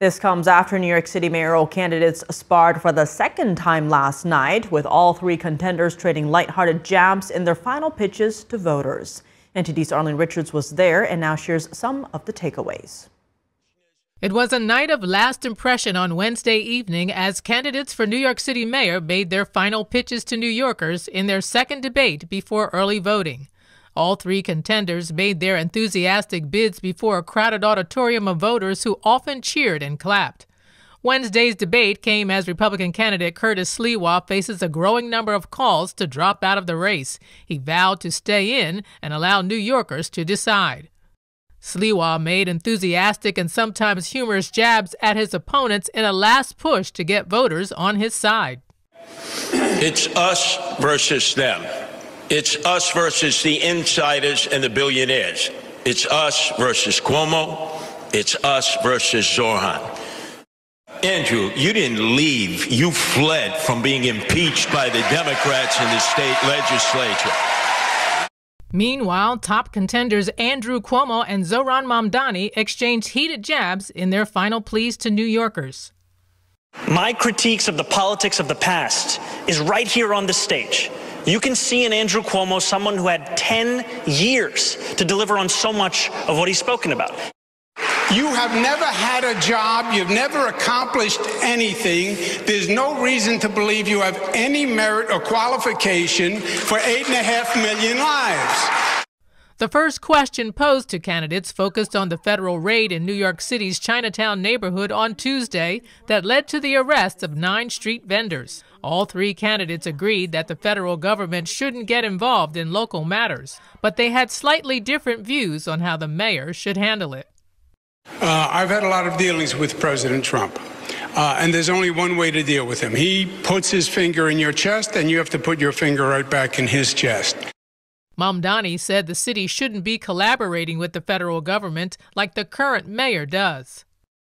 This comes after New York City mayoral candidates sparred for the second time last night, with all three contenders trading lighthearted jabs in their final pitches to voters. NTD's Richards was there and now shares some of the takeaways. It was a night of last impression on Wednesday evening as candidates for New York City mayor made their final pitches to New Yorkers in their second debate before early voting. All three contenders made their enthusiastic bids before a crowded auditorium of voters who often cheered and clapped. Wednesday's debate came as Republican candidate Wisliwa faces a growing number of calls to drop out of the race. He vowed to stay in and allow New Yorkers to decide. Sliwa made enthusiastic and sometimes humorous jabs at his opponents in a last push to get voters on his side. It's us versus them. It's us versus the insiders and the billionaires. It's us versus Cuomo. It's us versus Zorhan. Andrew, you didn't leave. You fled from being impeached by the Democrats in the state legislature. Meanwhile, top contenders Andrew Cuomo and Zohran Mamdani exchanged heated jabs in their final pleas to New Yorkers. My critiques of the politics of the past is right here on the stage. You can see in Andrew Cuomo someone who had 10 years to deliver on so much of what he's spoken about. You have never had a job. You've never accomplished anything. There's no reason to believe you have any merit or qualification for 8.5 million lives. The first question posed to candidates focused on the federal raid in New York City's Chinatown neighborhood on Tuesday that led to the arrest of 9 street vendors. All three candidates agreed that the federal government shouldn't get involved in local matters, but they had slightly different views on how the mayor should handle it. I've had a lot of dealings with President Trump, and there's only one way to deal with him. He puts his finger in your chest, and you have to put your finger right back in his chest. Mamdani said the city shouldn't be collaborating with the federal government like the current mayor does.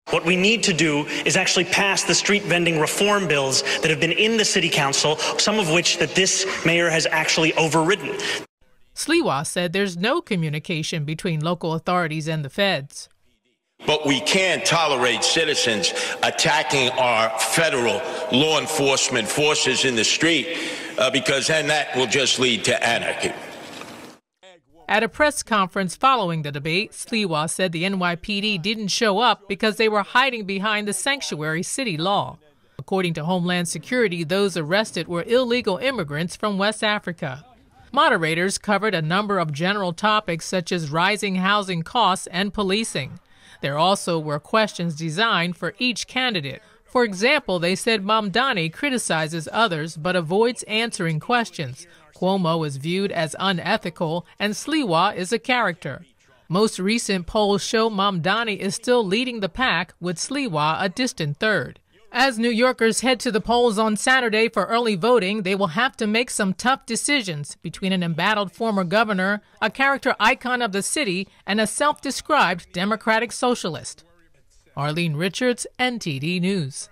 What we need to do is actually pass the street vending reform bills that have been in the city council, some of which that this mayor has actually overridden. Sliwa said there's no communication between local authorities and the feds. But we can't tolerate citizens attacking our federal law enforcement forces in the street because then that will just lead to anarchy. At a press conference following the debate, Sliwa said the NYPD didn't show up because they were hiding behind the sanctuary city law. According to Homeland Security, those arrested were illegal immigrants from West Africa. Moderators covered a number of general topics such as rising housing costs and policing. There also were questions designed for each candidate. For example, they said Mamdani criticizes others but avoids answering questions. Cuomo is viewed as unethical, and Sliwa is a character. Most recent polls show Mamdani is still leading the pack, with Sliwa a distant third. As New Yorkers head to the polls on Saturday for early voting, they will have to make some tough decisions between an embattled former governor, a character icon of the city, and a self-described democratic socialist. Richards, NTD News.